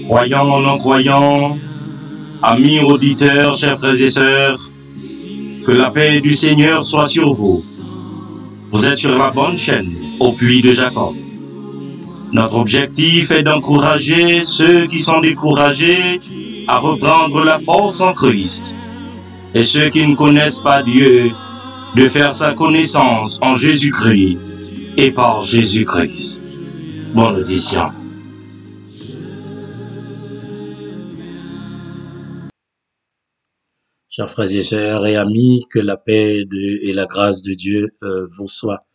Croyants, non-croyants, amis auditeurs, chers frères et sœurs, que la paix du Seigneur soit sur vous. Vous êtes sur la bonne chaîne, au puits de Jacob. Notre objectif est d'encourager ceux qui sont découragés à reprendre la force en Christ. Et ceux qui ne connaissent pas Dieu, de faire sa connaissance en Jésus-Christ et par Jésus-Christ. Bonne audition. Chers frères et sœurs et amis, que la paix et la grâce de Dieu vous soient.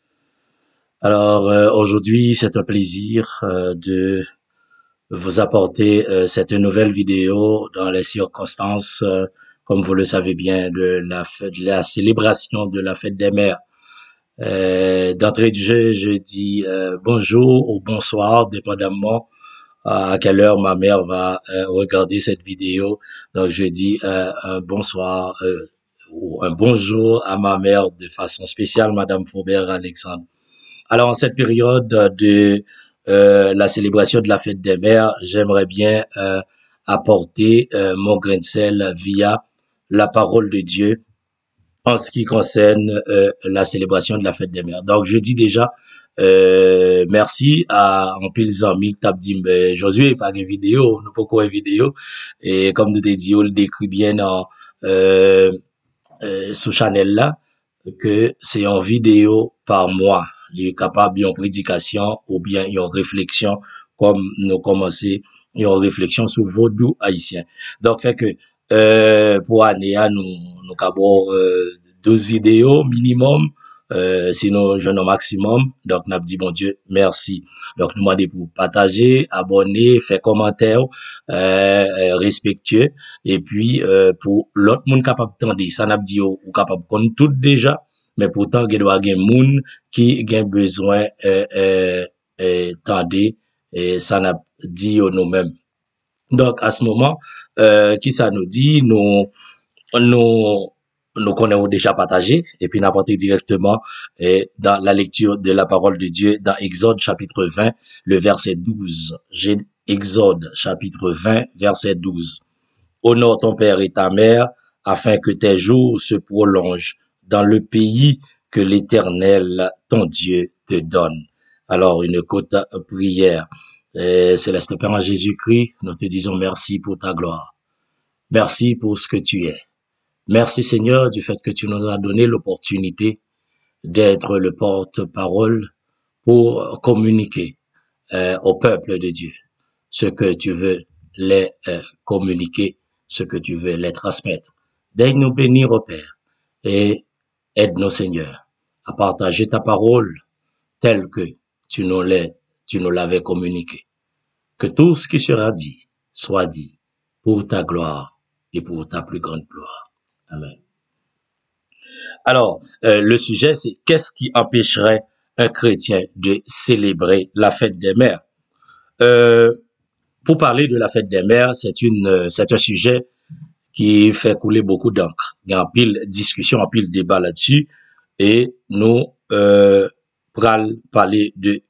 Alors aujourd'hui, c'est un plaisir de vous apporter cette nouvelle vidéo dans les circonstances, comme vous le savez bien, de la célébration de la fête des mères. D'entrée de jeu, je dis bonjour ou bonsoir, dépendamment à quelle heure ma mère va regarder cette vidéo. Donc je dis un bonsoir ou un bonjour à ma mère de façon spéciale, Madame Faubert Alexandre. Alors en cette période de la célébration de la fête des mères, j'aimerais bien apporter mon grain de sel via la parole de Dieu en ce qui concerne la célébration de la fête des mères. Donc je dis déjà merci à un pile amis qui t'a dit Josué pas une vidéo, nous pas une vidéo et comme nous t'ai dit on le décrit bien dans sous channel là que c'est en vidéo par mois, il est capable une prédication ou bien une réflexion comme nous commencer une réflexion sur vaudou haïtien. Donc fait que pour année nous avons 12 vidéos minimum. Sinon je n'ai maximum, donc n'a dit bon Dieu merci. Donc nous demandons pour partager, abonner, faire commentaire respectueux et puis pour l'autre monde capable d'entendre ça n'a dit ou capable connaître tout déjà, mais pourtant il doit y avoir monde qui a besoin tendre et ça n'a dit nous-mêmes. Donc à ce moment qui ça nous dit nous connaissons déjà partagé et puis n'apporter directement dans la lecture de la parole de Dieu dans Exode chapitre 20 le verset 12. Exode chapitre 20 verset 12. Honore ton père et ta mère afin que tes jours se prolongent dans le pays que l'Éternel ton Dieu te donne. Alors une courte prière. Céleste Père en Jésus-Christ, nous te disons merci pour ta gloire. Merci pour ce que tu es. Merci Seigneur du fait que tu nous as donné l'opportunité d'être le porte-parole pour communiquer au peuple de Dieu ce que tu veux les communiquer, ce que tu veux les transmettre. Daigne-nous bénir au Père et aide-nous Seigneur à partager ta parole telle que tu nous l'avais communiquée. Que tout ce qui sera dit soit dit pour ta gloire et pour ta plus grande gloire. Amen. Alors, le sujet, c'est qu'est-ce qui empêcherait un chrétien de célébrer la fête des mères? Pour parler de la fête des mères, c'est un sujet qui fait couler beaucoup d'encre. Il y a un pile discussion, un pile débat là-dessus, et nous pourrons parler de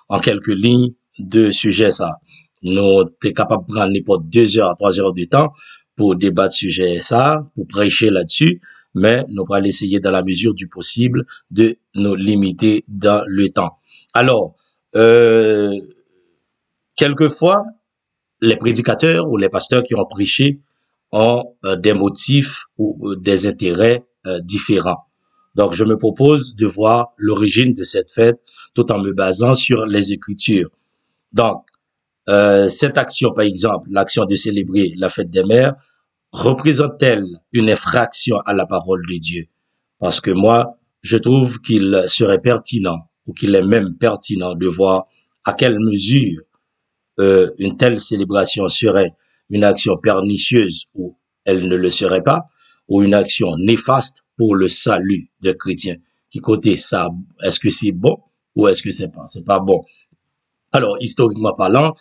en quelques lignes de sujet ça. Nous sommes capables de prendre n'importe 2 heures à 3 heures de temps pour débattre sujet ça, pour prêcher là-dessus, mais nous allons essayer dans la mesure du possible de nous limiter dans le temps. Alors, quelquefois, les prédicateurs ou les pasteurs qui ont prêché ont des motifs ou des intérêts différents. Donc, je me propose de voir l'origine de cette fête tout en me basant sur les Écritures. Donc, cette action, par exemple, l'action de célébrer la fête des mères, représente-t-elle une infraction à la parole de Dieu? Parce que moi, je trouve qu'il serait pertinent, ou qu'il est même pertinent de voir à quelle mesure une telle célébration serait une action pernicieuse ou elle ne le serait pas, ou une action néfaste pour le salut des chrétiens. Qui côté ça, est-ce que c'est bon ou est-ce que c'est pas bon? Alors, historiquement parlant,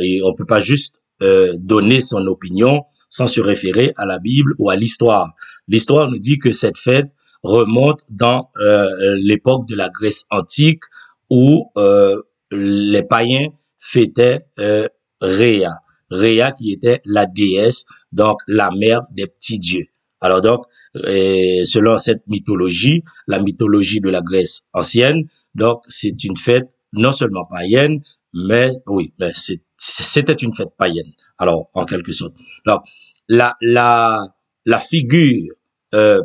et on peut pas juste donner son opinion sans se référer à la Bible ou à l'histoire. L'histoire nous dit que cette fête remonte dans l'époque de la Grèce antique où les païens fêtaient Rhea. Rhea qui était la déesse, donc la mère des petits dieux. Alors donc, selon cette mythologie, la mythologie de la Grèce ancienne, donc c'est une fête non seulement païenne, mais oui, mais c'était une fête païenne. Alors, en quelque sorte. Donc, la figure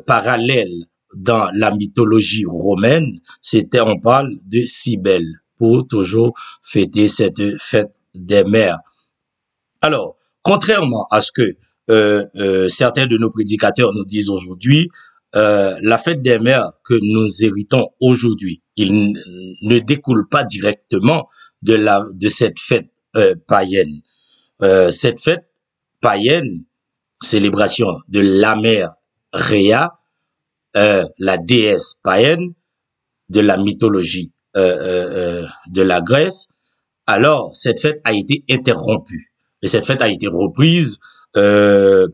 parallèle dans la mythologie romaine, c'était, on parle de Cybèle, pour toujours fêter cette fête des mères. Alors, contrairement à ce que certains de nos prédicateurs nous disent aujourd'hui, la fête des mères que nous héritons aujourd'hui, il ne découle pas directement de cette fête païenne. Cette fête païenne, célébration de la mère Rhea, la déesse païenne de la mythologie de la Grèce, alors cette fête a été interrompue. Et cette fête a été reprise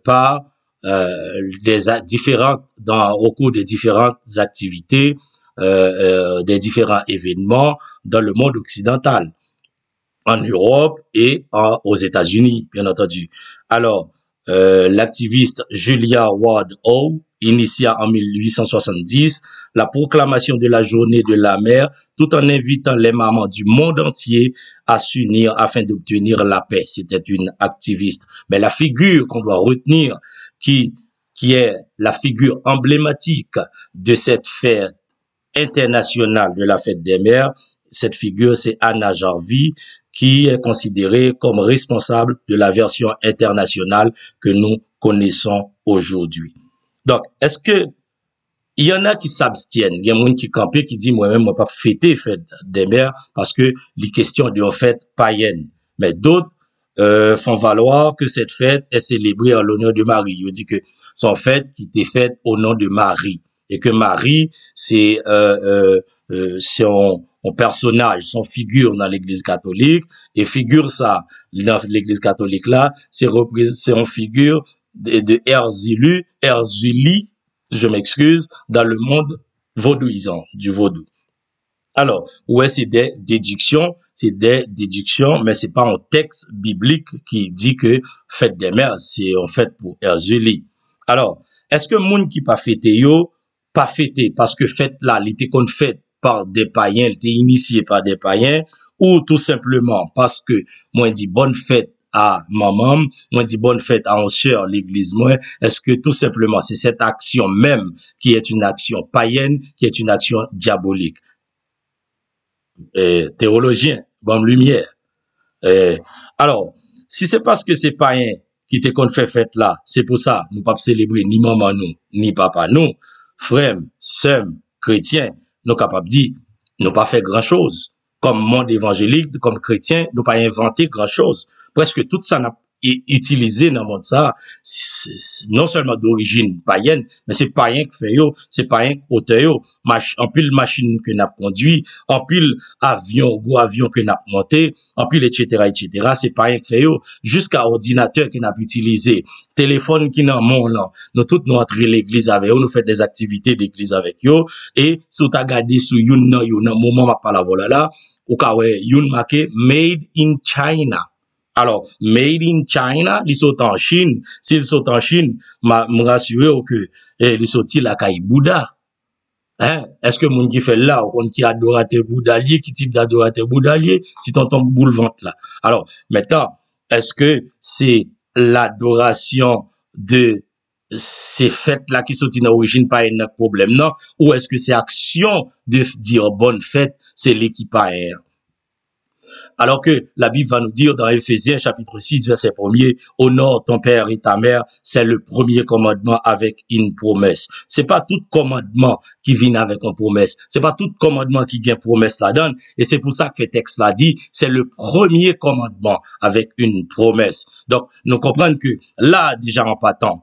par au cours des différentes activités, des différents événements dans le monde occidental, en Europe et aux États-Unis, bien entendu. Alors, l'activiste Julia Ward Howe initia en 1870 la proclamation de la journée de la mère, tout en invitant les mamans du monde entier à s'unir afin d'obtenir la paix. C'était une activiste. Mais la figure qu'on doit retenir, qui est la figure emblématique de cette fête internationale de la fête des mères, cette figure, c'est Anna Jarvis, qui est considérée comme responsable de la version internationale que nous connaissons aujourd'hui. Donc, est-ce que il y en a qui s'abstiennent, il y a des gens qui campent, qui disent moi-même, moi pas fêter fête des mères parce que les questions de fête païenne. Mais d'autres font valoir que cette fête est célébrée en l'honneur de Marie. Ils disent que son fête qui était faite au nom de Marie et que Marie c'est son personnage, son figure dans l'Église catholique et figure ça dans l'Église catholique là, c'est en figure de Erzuli, je m'excuse, dans le monde vaudouisant, du vaudou. Alors, ouais, c'est des déductions, mais c'est pas un texte biblique qui dit que fête des mères, c'est en fait pour Erzuli. Alors, est-ce que moun qui pas fêté yo, pas fêté parce que fête là, il était qu'on fête par des païens, il était initié par des païens, ou tout simplement parce que moi dit bonne fête à maman, moi dit bonne fête à mon sœur l'église, moi, est-ce que tout simplement c'est cette action même qui est une action païenne, qui est une action diabolique? Théologien, bonne lumière. Alors, si c'est parce que c'est païen qui te qu'on fait fête là, c'est pour ça, nous pas célébrer ni maman nous, ni papa nous, frères, sœurs, chrétiens, nous capables de dire, nous pas fait grand chose. Comme monde évangélique, comme chrétien, nous pas inventé grand chose. Presque tout ça n'a utilisé dans le monde ça, non seulement d'origine païenne, mais c'est païen qui fait yo, c'est païen qui auteur yo, en pile machine que n'a conduit, en pile avion, gros avion que n'a monté, en pile etc., c'est païen qui fait yo, jusqu'à ordinateur que n'a utilisé, téléphone qui n'a mon là, nous tous nous entrer l'église avec eux, nous fait des activités d'église avec yo, et sous ta gardé sous yon nan moment ma pas la voilà là, ou ka ouais, yon marqué made in China. Alors, made in China, ils sont en Chine. S'ils sont en Chine, me rassurer que ils sont la caille Bouddha. Hein? Est-ce que moun qui fait là, ou qui adorateur bouddhalier, qui type d'adorateur bouddhalier, si t'entends boule ventre là. Alors, maintenant, est-ce que c'est l'adoration de ces fêtes-là qui sont en origine pas un problème, non? Ou est-ce que c'est action de dire bonne fête, c'est l'équipage? Alors que la Bible va nous dire dans Éphésiens chapitre 6 verset 1er, honore ton père et ta mère, c'est le premier commandement avec une promesse. C'est pas tout commandement qui vient avec une promesse. C'est pas tout commandement qui vient promesse la donne. Et c'est pour ça que le texte l'a dit, c'est le premier commandement avec une promesse. Donc, nous comprenons que là, déjà en partant,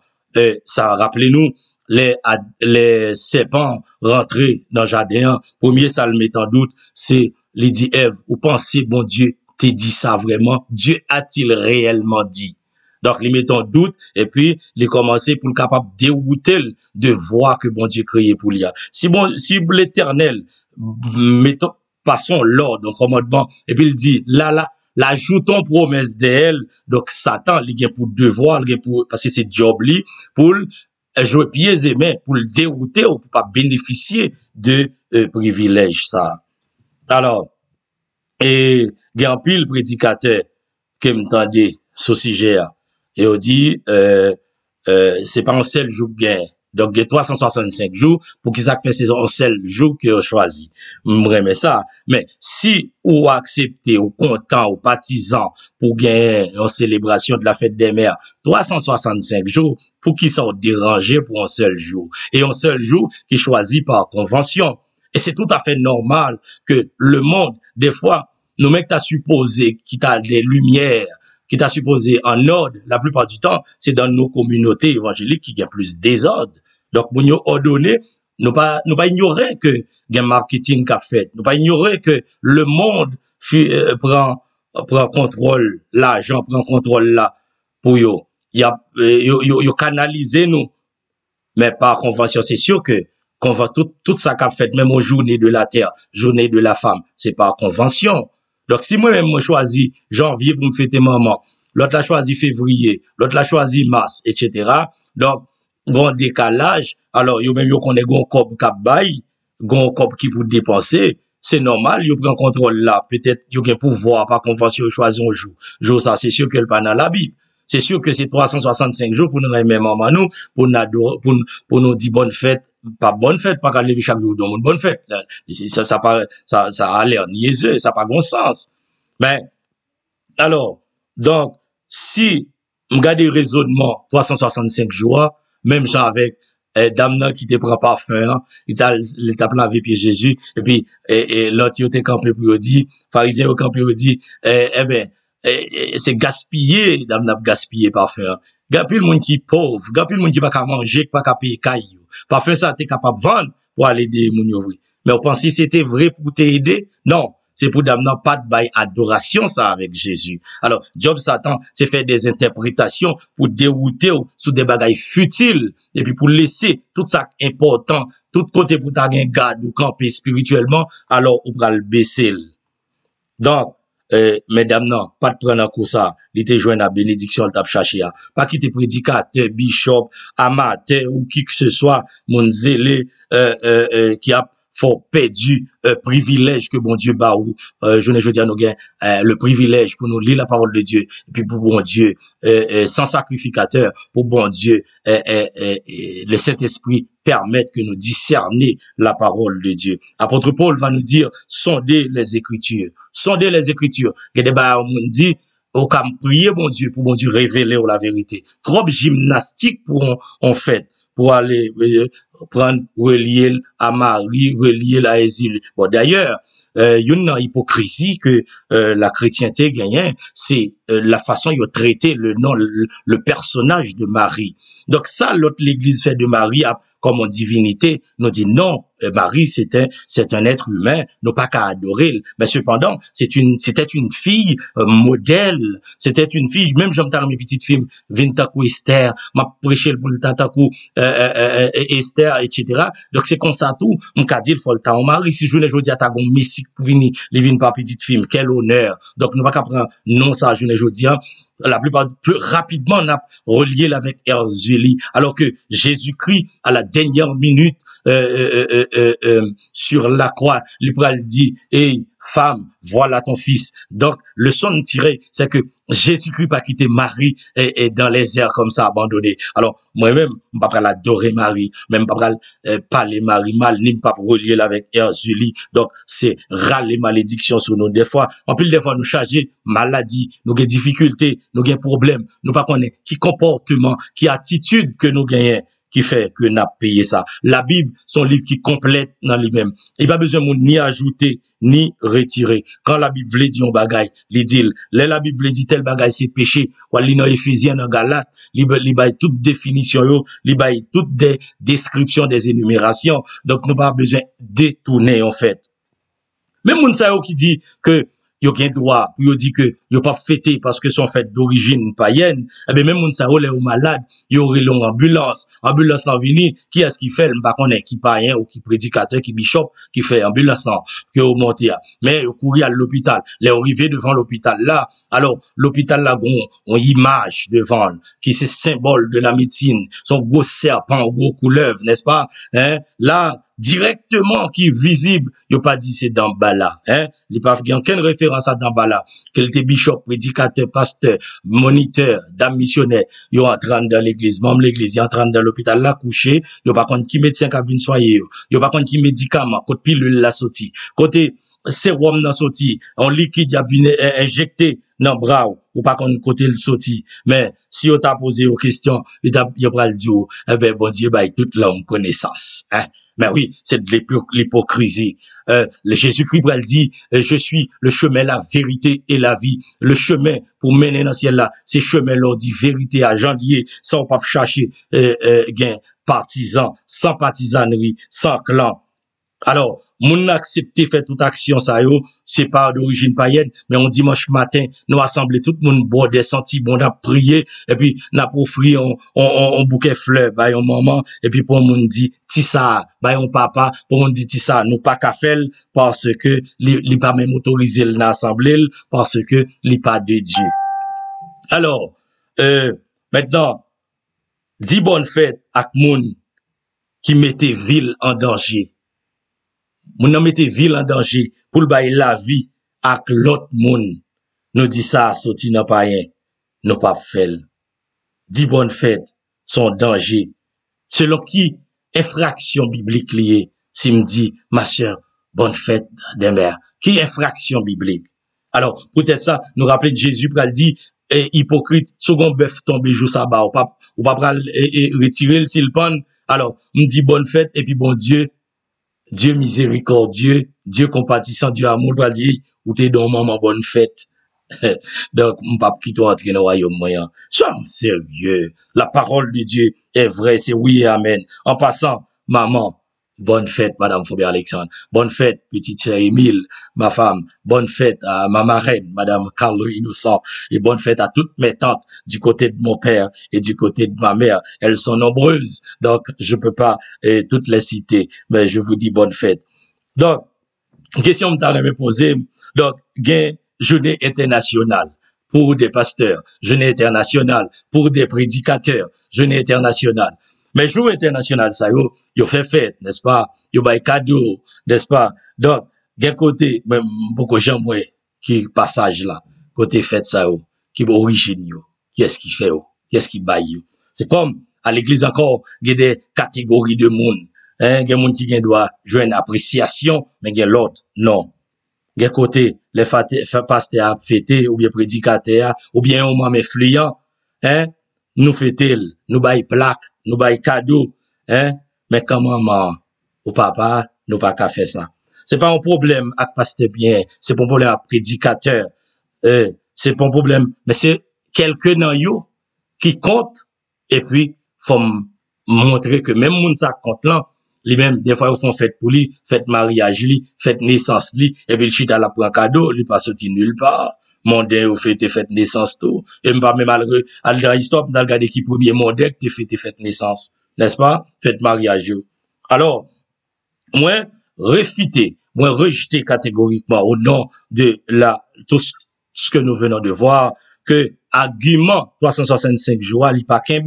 ça rappelez-nous, les serpents rentrés dans le jardin, premier ça le met en doute, c'est les dit Ève, ou pensez, bon Dieu, t'es dit ça vraiment? Dieu a-t-il réellement dit? Donc, les met en doute, et puis, les commencer pour le capable de dérouter de voir que bon Dieu créé pour lui. Si l'éternel, mettons, passons l'ordre, donc commandement, et puis il dit, là, l'ajouton promesse d'elle. Donc, Satan, il y a pour devoir, il y a pour, parce que c'est job li, pour jouer pieds et mains, pour le dérouter ou pour pas bénéficier de privilèges, ça. Alors, et, il y a un pile prédicateur qui m'entendait ce sujet, et on dit, c'est pas un seul jour gain. Donc, il y a 365 jours pour qu'ils fait c'est un seul jour qu'ils ont choisi. M'aimer ça. Mais si ou accepté, ou content, ou partisan pour gagner une célébration de la fête des mères, 365 jours pour qu'ils soient dérangés pour un seul jour. Et un seul jour qui est choisi par convention. Et c'est tout à fait normal que le monde, des fois, nous mecs t'as supposé qu'il t'a des lumières, qui t'a supposé en ordre, la plupart du temps, c'est dans nos communautés évangéliques qui y a plus désordre. Donc, pour nous ordonner, nous pas ignorer que y a marketing qu'a fait, nous pas ignorer que le monde prend contrôle, l'argent prend contrôle là, pour yo. Yo canaliser nous. Mais par convention, c'est sûr que tout ça qu'a fait, même aux journées de la terre, journée de la femme, c'est par convention. Donc, si moi-même, moi, choisis janvier pour me fêter maman, l'autre l'a choisi février, l'autre l'a choisi mars, etc. Donc, grand décalage, alors, yo même, yo connaît gon cob k'ap bay, gon cob qui pour dépenser, c'est normal, yo prend contrôle là, peut-être, yo gen pouvoir, par convention, yo choisi un jour. Jour ça, c'est sûr que le pas dans la Bible. C'est sûr que c'est 365 jours pour nous aimer maman nous, pour nous dire bonne fête, pas bonne fête, pas qu'à lever chaque jour dans bonne fête. Ça a l'air niaiseux, ça n'a pas bon sens. Mais, alors, donc, si, m'gade raisonnement, 365 jours, même genre avec, dame qui te prend parfum, il t'a lavé pied Jésus, et puis, l'autre, il était campé pour dire, pharisien au campé pour dire, c'est gaspiller, dame n'a gaspillé parfum. Gapil moun qui pauvre, gapil moun qui pas qu'à manger, pas qu'à payer caillou. Parfum ça t'es capable de vendre pour aller aider moun yo vrai. Mais on pense que c'était vrai pour t'aider? Non. C'est pour dame n'a pas de bail adoration ça avec Jésus. Alors, job Satan, c'est faire des interprétations pour dérouter sous des bagailles futiles et puis pour laisser tout ça important, tout côté pour ta gen garde ou camper spirituellement, alors on va le baisser. Donc, mesdames, non, pas de prendre un coup ça, il était joint à bénédiction, le tap cherché, pas quitter prédicateur, bishop, amateur, ou qui que ce soit, mon zélé, qui a fort perdu, privilège que bon Dieu bat ou, je ne veux dire, nous gain, le privilège pour nous lire la parole de Dieu, et puis pour bon Dieu, sans sacrificateur, pour bon Dieu, le Saint-Esprit permettre que nous discerner la parole de Dieu. Apôtre Paul va nous dire, sondez les Écritures. Sondez les Écritures. Que des on dit, au cas prier bon Dieu, pour bon Dieu révéler la vérité. Trop gymnastique pour on fait, pour aller prendre, relier à Marie, relier à Jésus. Bon, d'ailleurs, une hypocrisie que la chrétienté gagne, c'est la façon de traiter le personnage de Marie. Donc ça, l'autre l'église fait de Marie comme en divinité, nous dit non, Marie c'est un être humain, nous pas qu'à adorer, mais cependant c'était une fille modèle, c'était une fille, même j'aime mes petites filles, Vintakou Esther, m'a prêché pour le Tatakou Esther, etc. Donc c'est comme ça tout, on qu'a dit il faut le temps Marie, si je ne dis à ta gon Messie Prini, les vins pas petite fille, quel honneur. Donc nous pas qu'à prendre non ça je ne dis la plupart plus rapidement on a relié avec Erzuli, alors que Jésus-Christ à la dernière minute sur la croix, il dit hey femme, voilà ton fils. Donc le son tiré, c'est que Jésus-Christ pas quitté Marie et dans les airs comme ça abandonné. Alors moi-même, je pas l'adorer Marie, même pas parler Marie mal, ni pas relier avec Erzuli. Donc c'est râler malédiction sur nous des fois. En plus des fois nous charger maladie, nous avons difficultés, nous avons problèmes, nous pas connaît qui comportement, qui attitude que nous gagnons qui fait que n'a payé ça. La Bible, son livre qui complète dans lui-même. Il pas besoin de ni ajouter, ni retirer. Quand la Bible veut dire un bagay, il dit, la Bible veut dire tel bagay c'est péché, ou li dans Éphésiens, dans Galates, il bail toute définition yo, il bail toutes des descriptions des énumérations. Donc, nous pas besoin de détourner, en fait. Même moun sa yo qui dit que yo gen droit, pour yo dit que yo pas fêté parce que son fête d'origine païenne, eh ben même moun sa ou malade, yo relon ambulance nan vini, qui est-ce qui fait, m'pa connaît, qui païen ou qui prédicateur, qui bishop, qui fait ambulance nan, que yo monte ya. Mais yo couri à l'hôpital, les arrivé devant l'hôpital là, alors l'hôpital là on image devant, qui c'est symbole de la médecine, son gros serpent, gros couleuvre, n'est-ce pas, hein, là, directement qui est visible, yo pas dit c'est dans bala, hein, il pas gen aucune référence à dans bala, qu'elle était bishop, prédicateur, pasteur, moniteur, dame missionnaire, yo entrant dans l'église, membre l'église, yo entrant dans l'hôpital là couché, yo pas contre qui médecin qui vient soigner yo pas contre qui médicament, côté pilule la sorti, côté sérum nan sorti, en liquide y a venu injecté dans bras ou pas contre côté le sorti, mais si on t'a posé aux questions, il pral dire eh ben bon Dieu bail toute l'homme connaissance, hein. Mais oui, c'est de l'hypocrisie. Le Jésus-Christ dit, je suis le chemin, la vérité et la vie. Le chemin pour mener dans le ciel là, c'est chemin là dit vérité à Jean lié, sans pas chercher gain partisan, sans partisanerie, sans clan. Alors, moun accepté fait toute action ça yo, c'est pas d'origine païenne, mais on dimanche matin, nous assembler tout le monde boire des senti bon a prier et puis n'a offrir on bouquet fleurs ba yon maman et puis pour moun dit ti ça, ba yon papa, pour moun dit ti ça, nous pas ka faire parce que li pas même autorisé l'assemblée parce que li pas de Dieu. Alors, maintenant dis bonne fête ak moun qui mettait ville en danger. Moun nan mette ville en danger pour le bailler la vie avec l'autre moun. Nous dit ça sorti nan païen, nous pas fait. Dit bonne fête, son danger. Selon qui infraction biblique liée, si me dit ma sœur, bonne fête des mères. Qui infraction biblique? Alors, peut-être ça, nous rappeler Jésus pral dit hypocrite, second bœuf tombe jour sabbat, ou pas pral retirer le s'il pan. Alors, me dit bonne fête et puis bon Dieu miséricordieux, Dieu compatissant, Dieu amour, doit dire, ou t'es dans maman bonne fête. Donc, m'pap qui toi entrer dans le royaume moyen. Sois sérieux. La parole de Dieu est vraie, c'est oui et amen. En passant, maman, bonne fête, madame Faubert Alexandre. Bonne fête, petite chère Émile, ma femme. Bonne fête à ma marraine, madame Carlo Innocent. Et bonne fête à toutes mes tantes du côté de mon père et du côté de ma mère. Elles sont nombreuses. Donc, je peux pas toutes les citer, mais je vous dis bonne fête. Donc, question me poser. Donc, gain journée internationale pour des pasteurs, journée internationale pour des prédicateurs, journée internationale. Mais jour international, ça, yo fait fête, n'est-ce pas? Yo bay cadeau, n'est-ce pas? Donc, gen côté, même beaucoup de gens, qui passage là, côté fête ça, qui origine yo, qui est-ce qui fait yo, qui est-ce qui baille yo. C'est comme, à l'église encore, gen des catégories de monde, hein, gen monde qui gen doit jouer une appréciation, mais gen l'autre, non. Gen côté, les pasteurs fêter, ou bien prédicateurs, ou bien un membre influent, hein, nous fêter, nous baille plaque, nous baille cadeau, hein, mais quand maman ou papa, nous pas qu'à faire ça. C'est pas un problème à pasteur bien, c'est pas un problème à prédicateur, c'est pas un problème, mais c'est quelqu'un dans yo qui compte, et puis, faut montrer que même moun ça compte là, les mêmes, des fois, ils font fête pour lui, fête mariage lui, fête naissance lui, et puis le chita la pour un cadeau, lui pas sorti nulle part. Mondain ou fête naissance tout. Et m'pas même malgré, à l'histoire, m'dal regarder qui premier mondain qui fête naissance. N'est-ce pas? Fête mariage yo. Alors, moi, réfuter, moi, rejeter catégoriquement au nom de tout ce que nous venons de voir, que argument 365 jours, il pas qu'un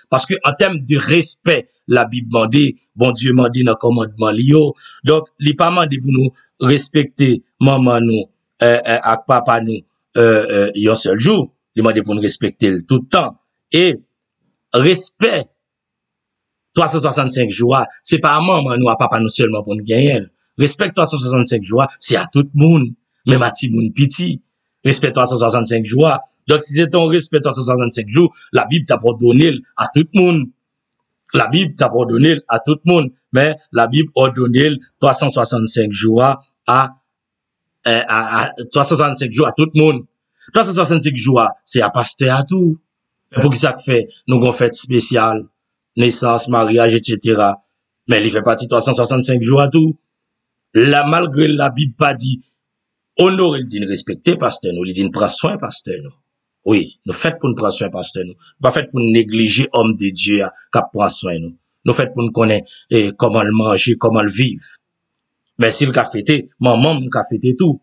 parce que en termes de respect, la Bible mandé, bon Dieu mandé dans le commandement lio. Donc, il pas mandé pour nous respecter maman nous, ak papa nous, un seul jour. Il mandé pour nous respecter tout le temps. Et, respect, 365 jours, c'est pas à maman nous, à papa nous seulement pour nous gagner. Respect 365 jours, c'est à tout le monde. Même à ti moun piti. Respect 365 jours. Donc, si c'est ton respect 365 jours, la Bible t'a ordonné à tout le monde. La Bible t'a ordonné à tout le monde. Mais, la Bible ordonne 365 jours à 365 jours à tout le monde. 365 jours, c'est à pasteur à tout. Mais pour qui ça fait, nous avons fête spéciale, naissance, mariage, etc. Mais il fait partie 365 jours à tout. Là, malgré la Bible pas dit, Honorer, il dit respecter pasteur nous, il dit prendre soin pasteur nous. Oui, nous fait pour nous prendre soin pasteur nous. Pas fait pour nous négliger homme de Dieu qui prend soin nous. Nous fait pour nous connaître comment le manger, comment le vivre. Mais si le a fêté, maman a fêté tout.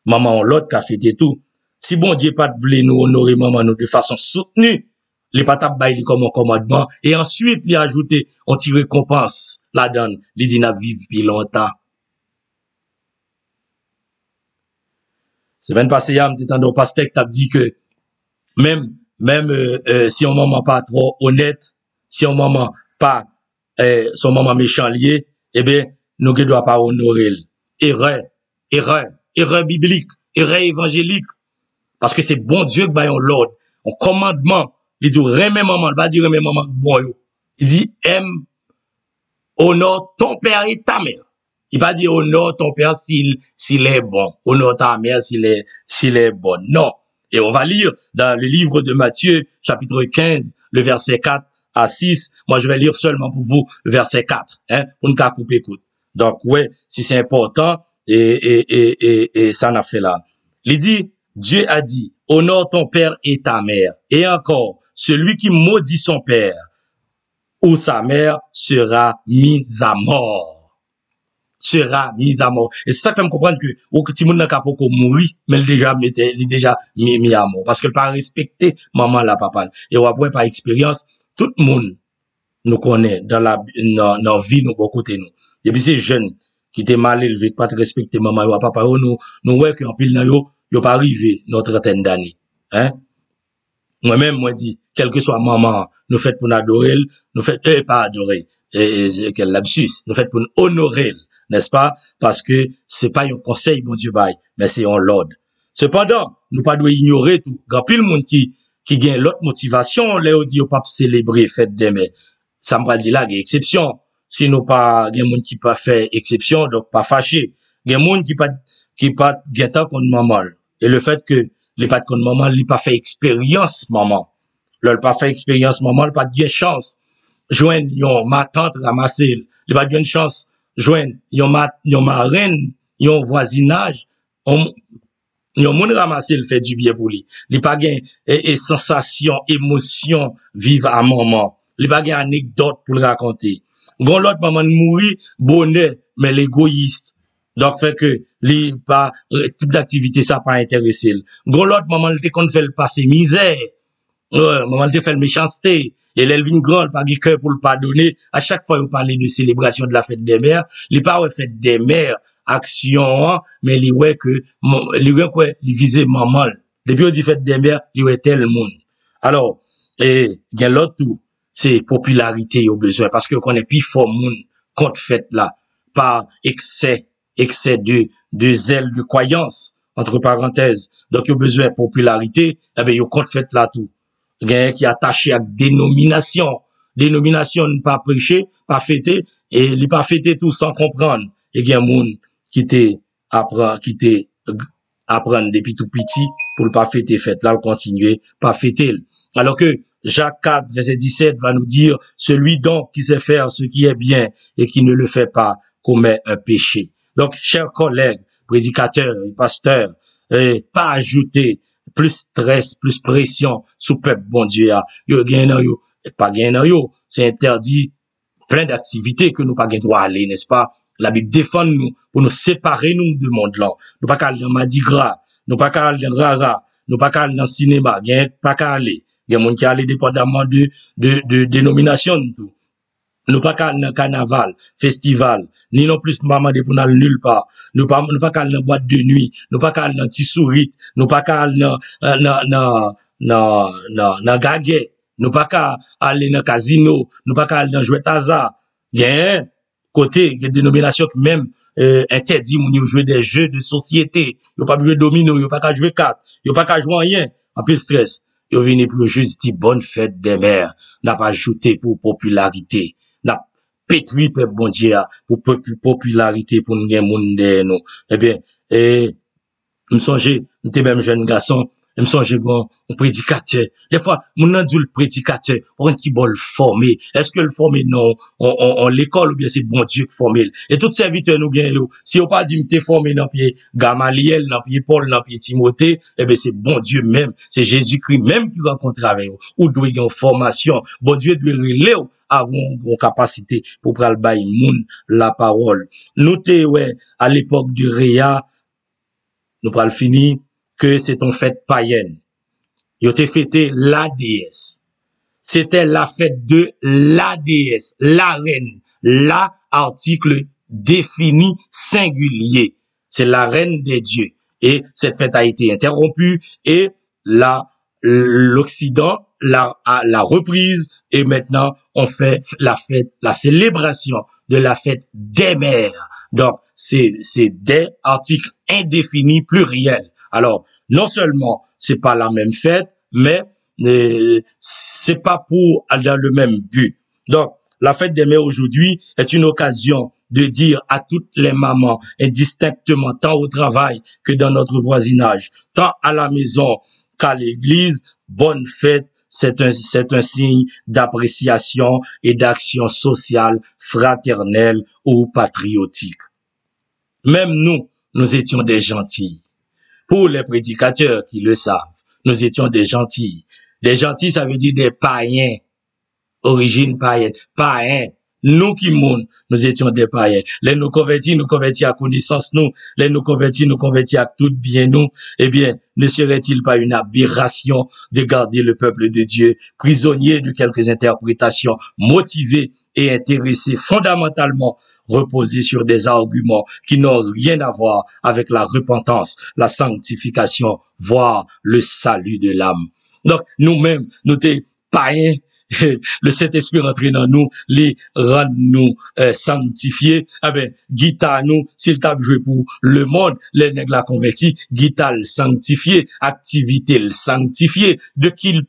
Maman l'autre a fêté tout. Si bon Dieu pas voulait nous honorer maman nous de façon soutenue, les pas bailler comme un commandement et ensuite lui ajouter on tire récompense la donne, lui dit n'a vivre plus longtemps. Semaine passée, il y a un petit temps, pasteur qui t'a dit que même si on maman pas trop honnête, si on maman pas son maman méchant lié, eh bien nous ne doit pas honorer. Erreur biblique, erreur évangélique, parce que c'est bon Dieu qui baille l'ordre, un commandement. Il dit remets maman, il va dire remets maman bon yo. Il dit aime, honore ton père et ta mère. Il va dire honore ton père s'il est bon, honore ta mère s'il est bon. Non. Et on va lire dans le livre de Matthieu, chapitre 15, le verset 4 à 6. Moi, je vais lire seulement pour vous le verset 4, pour ne pas couper écoute. Donc, ouais, si c'est important, et ça n'a fait là. Il dit, Dieu a dit, honore ton père et ta mère. Et encore, celui qui maudit son père ou sa mère sera mis à mort. Sera mis à mort. Et c'est ça que me comprendre que au petit monde n'a pas mourir, mais il déjà mis à mort parce que pas respecter maman la papa. Et après par expérience, tout le monde nous connaît dans la vie nous beaucoup côté nous. Et puis ces jeunes qui étaient mal élevés, pas respecter maman ou papa, nous ouais que en pile dans yo pas arrivé notre trentaine d'années. Moi-même moi dis quel que soit maman, nous fait pour adorer, nous fait pas adorer. Quel lapsus, nous fait pour honorer. N'est-ce pas? Parce que c'est pas un conseil, bon Dieu, bail, mais c'est un l'ordre. Cependant, nous pas doit ignorer tout. Grand pile monde qui gagne l'autre motivation, là, on dit, on pas célébrer fête demain. Ça me pas dire là, il y a exception. Si nous pas, il y a monde qui pas fait exception, donc pas fâché. Il y a monde qui pas gagne contre maman. Et le fait que les pas contre maman, il pas fait expérience maman. Là, pas fait expérience maman, il pas de chance. Joindre ma tante ramasser, il pas de chance. Joindre yon marraine, yon voisinage, yon moun ramasser le fait du bien pour lui. Li pa gen sensation, émotion vive à moment. Li pa gen anecdote pour le raconter. Gon l'autre maman mouri bonheur mais l'égoïste. Donc fait que li pas type d'activité ça pas intéressé. Gon l'autre maman te kon fait le passer misère. Maman te fait le méchanceté. Et l'Elvin Grand, pas de cœur pour le pardonner. À chaque fois, vous parlez de célébration de la fête des mères. Il pas ouais fête des mères, action, mais il ouais que, il visait maman. Depuis on dit fête des mères, il ouais tel monde. Alors, il y a l'autre tout, c'est popularité au besoin. Parce que qu'on est plus fort monde contre fête là. Par excès de zèle, de croyance, entre parenthèses. Donc, il y a besoin de popularité, eh bien, il y a contre fête là tout. Gain qui attaché à dénomination ne pas prêcher, pas fêter, et il pas fêter tout sans comprendre. Et gain moun qui apprendre depuis tout petit pour le pas fêter fête là, le continuer, pas fêter. Alors que Jacques 4, verset 17 va nous dire, celui donc qui sait faire ce qui est bien et qui ne le fait pas commet un péché. Donc, chers collègues, prédicateurs et pasteurs, pas ajouter plus stress, plus pression sous peuple bon Dieu a. Yo gen nan yo, pas gen nan yo, c'est interdit plein d'activités que nous pas gen droit aller, n'est-ce pas? La Bible défend nous pour nous séparer nous de monde là. Nous pas aller dans Mardi Gras, nous pas aller dans Rara, nous pas aller dans cinéma, gen pas aller. Gen monde qui aller dépendamment de dénomination tout. Nous pas aller dans carnaval, festival, ni non plus maman de pour n'aller nulle part. Nous pas aller dans boîte de nuit, nous pas aller dans tissourite, nous pas aller dans gaguet, nous pas aller dans casino, nous pas aller dans jouet hasard. Bien, côté, il y a des dénominations qui même interdit moun yo jouer des jeux de société. Yo pas jouer domino, yo pas jouer cartes, yo pas jouer rien. En plus stress. Yo vini pour juste dire bonne fête des mères, n'a pas ajouté pour popularité. N'a pétri peuple bon Dieu pour popularité pour nous gen moun de nous. Eh bien, me songe, m'était même jeune garçon, me songe bon, un prédicateur. Des fois, mon nan dit le prédicateur, on qui bon le former. Est-ce que le former non, on l'école ou bien c'est bon Dieu qui forme? Et tout serviteur nous gagne yo. Si on pas dit m'te formé dans pied Gamaliel, dans pied Paul, dans pied Timothée, eh ben c'est bon Dieu même, c'est Jésus-Christ même qui rencontre avec vous. Ou doit une formation. Bon Dieu doit relé avant une capacité pour pral bay moun la parole. Nous te ouais à l'époque de Réa, nous pral fini que c'est une fête païenne. Yo te fêté la déesse. C'était la fête de la déesse, la reine, la article défini singulier. C'est la reine des dieux. Et cette fête a été interrompue et l'Occident l'a reprise et maintenant on fait la fête, la célébration de la fête des mères. Donc c'est des articles indéfinis pluriels. Alors non seulement c'est pas la même fête, mais c'est pas pour dans le même but. Donc la fête des mères aujourd'hui est une occasion de dire à toutes les mamans, indistinctement, tant au travail que dans notre voisinage, tant à la maison qu'à l'église, bonne fête, c'est un signe d'appréciation et d'action sociale, fraternelle ou patriotique. Même nous étions des gentils. Pour les prédicateurs qui le savent, nous étions des gentils. Des gentils, ça veut dire des païens. Origine païenne. Païens. Nous qui moun, nous étions des païens. Les nous convertis à connaissance nous. Les nous convertis à tout bien nous. Eh bien, ne serait-il pas une aberration de garder le peuple de Dieu prisonnier de quelques interprétations motivées et intéressées fondamentalement reposées sur des arguments qui n'ont rien à voir avec la repentance, la sanctification, voire le salut de l'âme. Donc, nous-mêmes, nous t'es païens, le Saint-Esprit rentré dans nous, les rend nous sanctifiés. Ah ben, guitare nous, s'il t'a joué pour le monde, les nègres la converti, guitare le sanctifié, activité le sanctifié. De qui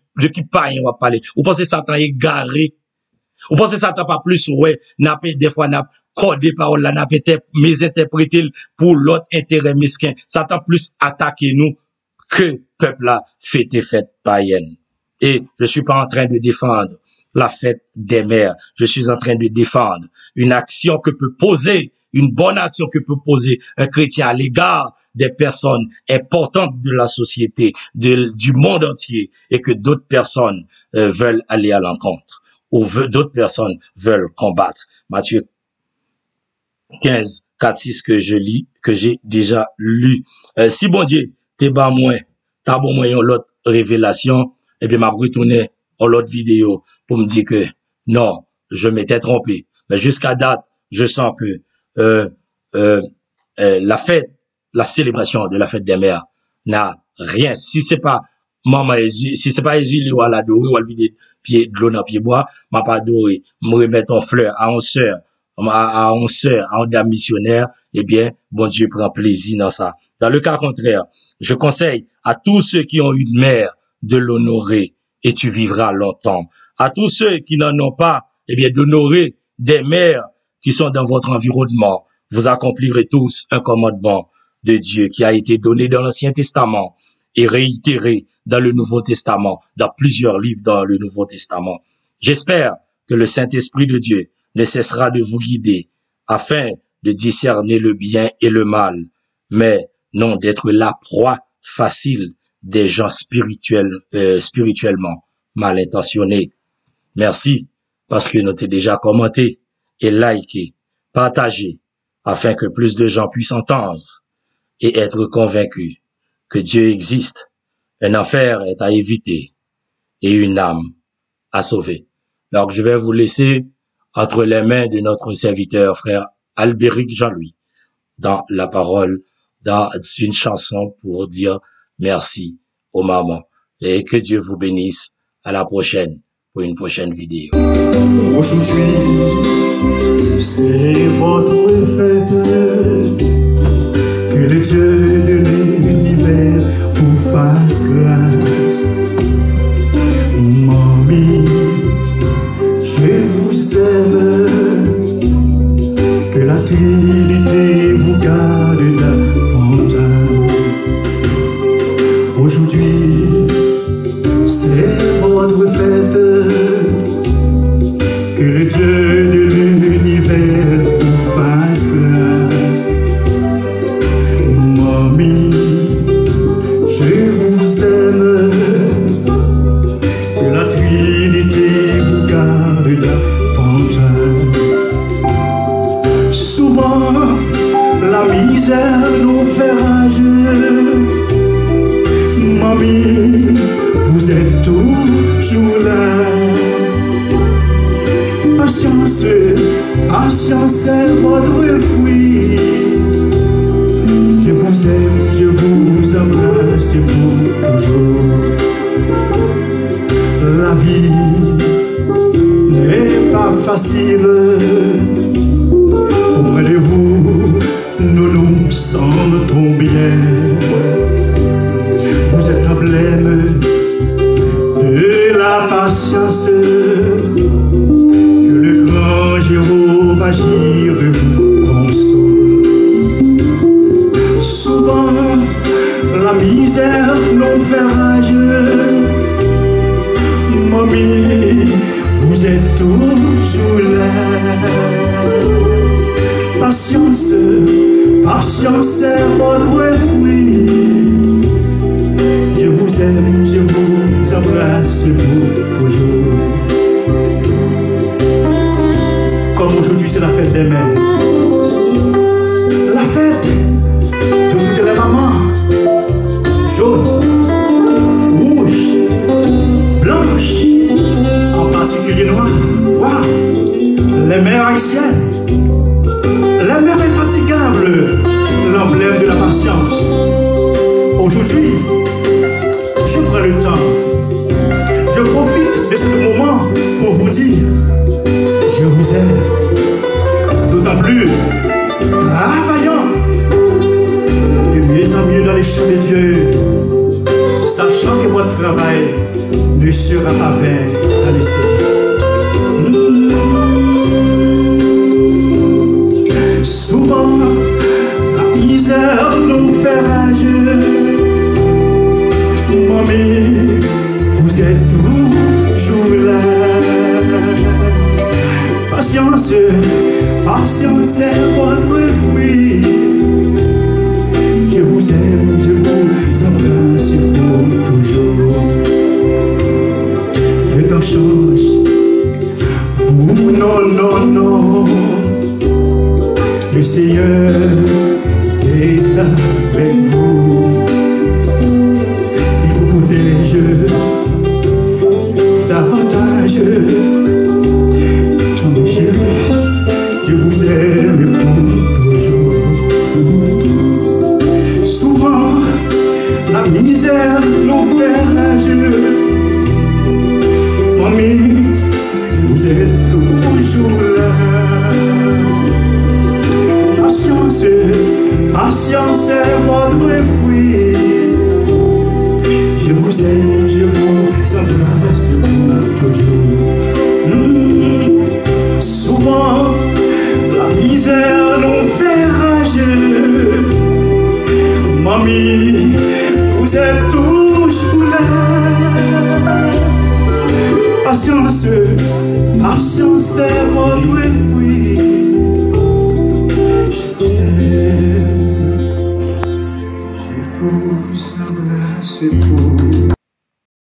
païen on va parler? Vous pensez Satan est garé? Vous pensez Satan pas plus, ouais, des fois n'a codé parole là, n'a peut-être mésinterprété pour l'autre intérêt mesquin. Satan plus attaqué nous que peuple là fête païenne. Et je suis pas en train de défendre la fête des mères. Je suis en train de défendre une action que peut poser, une bonne action que peut poser un chrétien à l'égard des personnes importantes de la société, du monde entier, et que d'autres personnes veulent aller à l'encontre, ou d'autres personnes veulent combattre. Matthieu 15, 4, 6 que je lis, que j'ai déjà lu. Si bon Dieu, t'es bas moins, t'as bon moyen l'autre révélation, et puis m'a retourné en l'autre vidéo pour me dire que non, je m'étais trompé. Mais jusqu'à date, je sens que la fête, la célébration de la fête des mères n'a rien. Si c'est pas maman Jésus, si c'est pas Jésus ou à l'adorer ou à le vider pied de l'eau dans pied bois, m'a pas adoré, me remettre en fleur à une sœur, à une dame missionnaire, eh bien, bon Dieu prend plaisir dans ça. Dans le cas contraire, je conseille à tous ceux qui ont une mère de l'honorer et tu vivras longtemps. À tous ceux qui n'en ont pas, eh bien, d'honorer des mères qui sont dans votre environnement. Vous accomplirez tous un commandement de Dieu qui a été donné dans l'Ancien Testament et réitéré dans le Nouveau Testament, dans plusieurs livres dans le Nouveau Testament. J'espère que le Saint-Esprit de Dieu ne cessera de vous guider afin de discerner le bien et le mal, mais non d'être la proie facile des gens spirituellement mal intentionnés. Merci parce que nous t'ai déjà commenté et liké, partagé, afin que plus de gens puissent entendre et être convaincus que Dieu existe, un enfer est à éviter et une âme à sauver. Donc je vais vous laisser entre les mains de notre serviteur frère Albéric Jean-Louis dans la parole, dans une chanson pour dire merci aux mamans. Et que Dieu vous bénisse. À la prochaine pour une prochaine vidéo. Aujourd'hui, c'est votre fête. Que le Dieu de l'univers vous fasse grâce. Mamie, je vous aime. Que la Trinité vous garde davantage. Aujourd'hui, c'est votre fête. Que le Dieu de l'univers vous fasse grâce. Mamie, je vous aime. Que la Trinité vous garde davantage. Souvent, la misère nous fait rager. Mamie, vous êtes toujours là. Patience, patience, c'est votre fruit. Je vous aime, je vous embrasse pour toujours. La vie n'est pas facile. Auprès de vous, nous nous sentons bien. Vous êtes l'emblème de la patience. Que le grand Jéhovah agir vous console. Souvent, la misère nous fait rager. Mamie, vous êtes toujours là. Patience, patience, c'est votre fruit. Je vous aime, je vous embrasse pour toujours. Comme aujourd'hui c'est la fête des mères. La fête de toutes les mamans. Jaune, rouge, blanche, en particulier noire. Waouh! Les mères haïtiennes. La mère infatigable, l'emblème de la patience. Aujourd'hui, je prends le temps, je profite de ce moment pour vous dire, je vous aime, d'autant plus travaillant de mieux en mieux dans les champs de Dieu, sachant que votre travail ne sera pas vain à l'essai. Souvent, la misère nous fait rager. Mamie, vous êtes toujours là. Patience, patience, c'est votre fruit. Je vous aime, je vous embrasse pour toujours. Le temps change. Vous, non, non, non. Le Seigneur est avec vous. Il vous protège davantage. Mon chéri, je vous aime pour toujours. Souvent, la misère nous fait rager. Mamie, vous êtes toujours là. Patience, patience, c'est votre fruit. Je vous aime, je vous embrasse pour toujours. Souvent, la misère nous fait rager. Mamie, vous êtes toujours là. Patience, patience, c'est votre fruit. Je vous aime, je vous embrasse pour